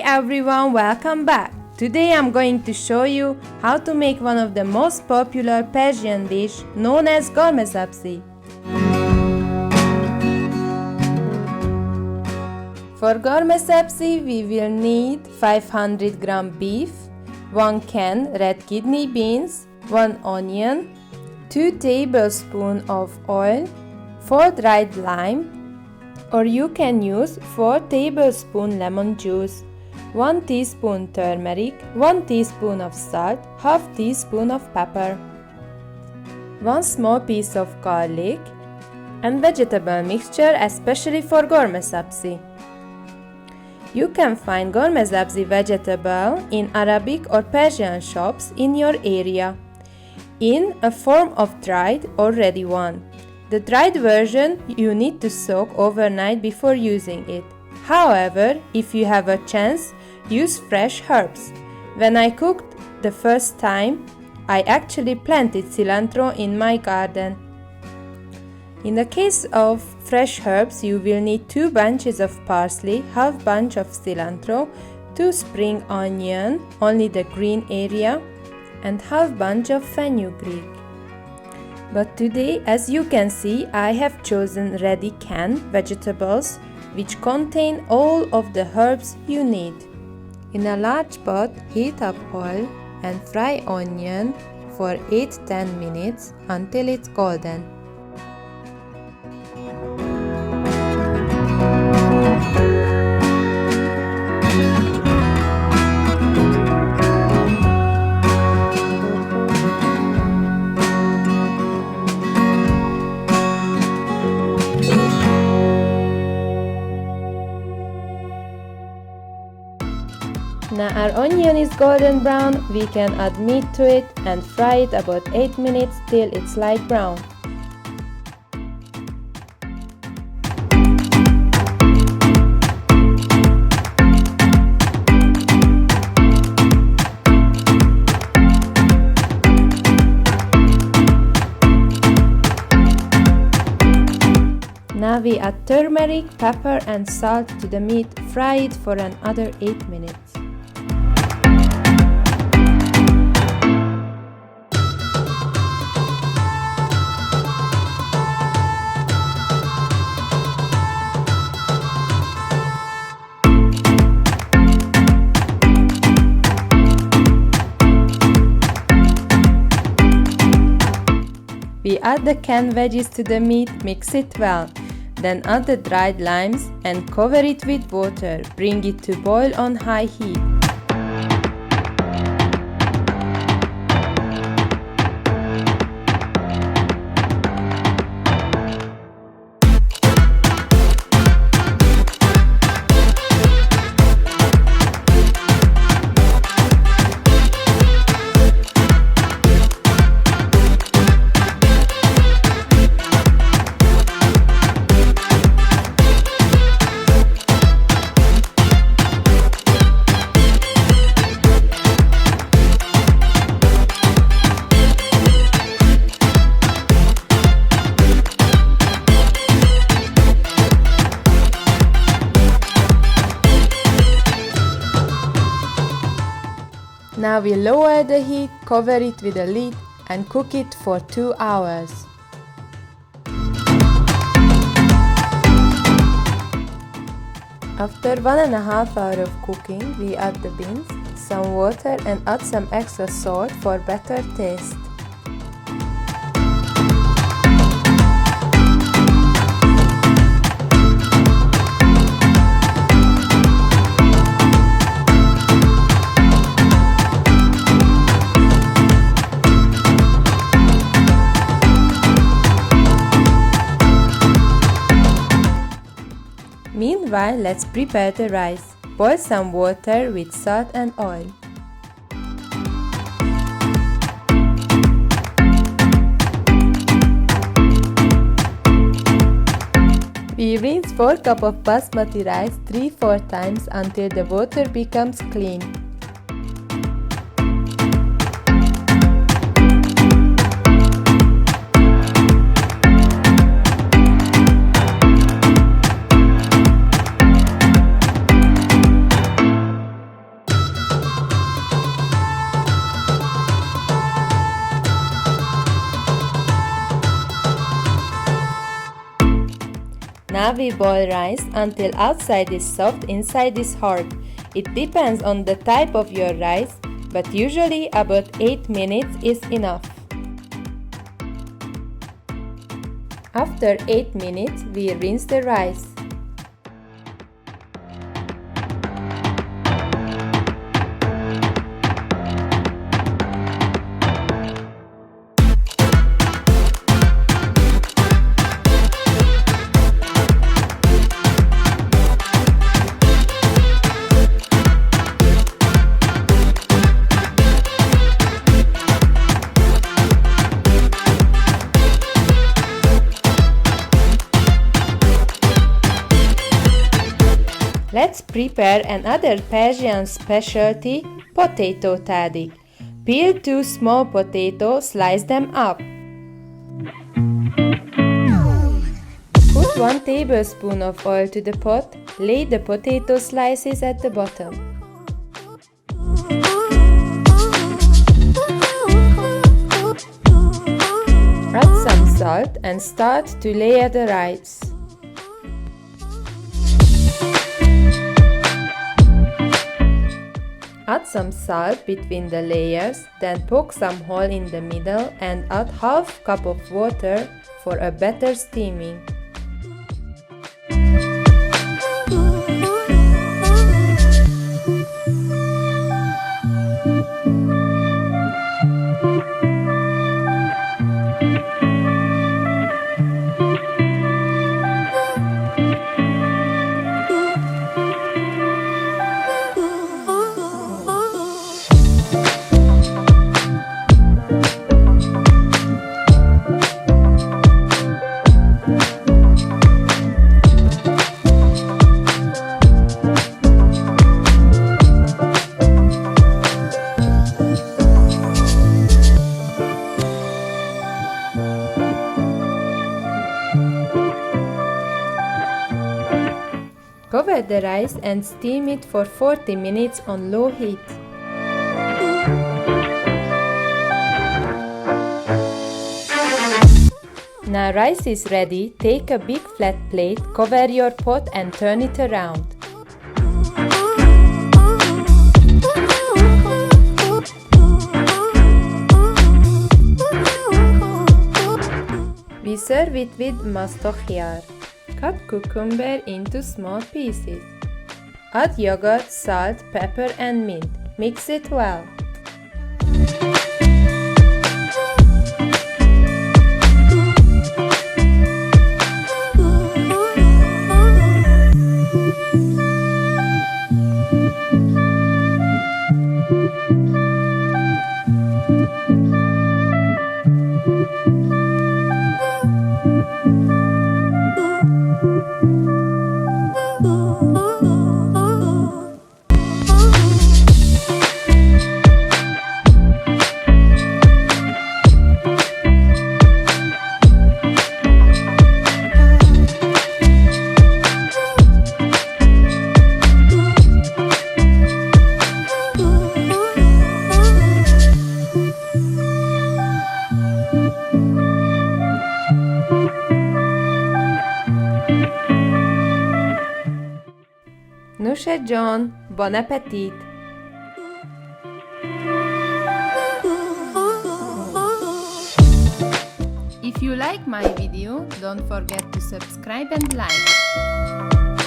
everyone, welcome back. Today I'm going to show you how to make one of the most popular Persian dish known as Ghormeh sabzi. For Ghormeh sabzi we will need 500 gram beef, 1 can red kidney beans, 1 onion, 2 tablespoons of oil, 4 dried lime, or you can use 4 tablespoons lemon juice, 1 teaspoon turmeric, 1 teaspoon of salt, half teaspoon of pepper, 1 small piece of garlic, and vegetable mixture especially for Ghormeh sabzi. You can find Ghormeh sabzi vegetable in Arabic or Persian shops in your area, in a form of dried or ready one. The dried version you need to soak overnight before using it. However, if you have a chance, use fresh herbs. When I cooked the first time, I actually planted cilantro in my garden. In the case of fresh herbs, you will need 2 bunches of parsley, half bunch of cilantro, 2 spring onion, only the green area, and half bunch of fenugreek. But today, as you can see, I have chosen ready canned vegetables which contain all of the herbs you need. In a large pot, heat up oil and fry onion for 8-10 minutes until it's golden. Now our onion is golden brown, we can add meat to it and fry it about 8 minutes till it's light brown. Now we add turmeric, pepper and salt to the meat, fry it for another 8 minutes. We add the canned veggies to the meat, mix it well. Then add the dried limes and cover it with water. Bring it to boil on high heat. Now we lower the heat, cover it with a lid and cook it for 2 hours. After 1.5 hours of cooking, we add the beans, some water and add some extra salt for better taste. Meanwhile, let's prepare the rice. Boil some water with salt and oil. We rinse 4 cups of basmati rice 3-4 times until the water becomes clean. Now we boil rice until outside is soft, inside is hard. It depends on the type of your rice, but usually about 8 minutes is enough. After 8 minutes, we rinse the rice. Let's prepare another Persian specialty, potato tahdig. Peel 2 small potatoes, slice them up. Put 1 tablespoon of oil to the pot, lay the potato slices at the bottom. Add some salt and start to layer the rice. Add some salt between the layers, then poke some hole in the middle and add half cup of water for a better steaming. Cover the rice and steam it for 40 minutes on low heat. Now rice is ready, take a big flat plate, cover your pot and turn it around. We serve it with masto khiyar. Cut cucumber into small pieces. Add yogurt, salt, pepper and mint. Mix it well. Nushe John, bon appetit! If you like my video, don't forget to subscribe and like.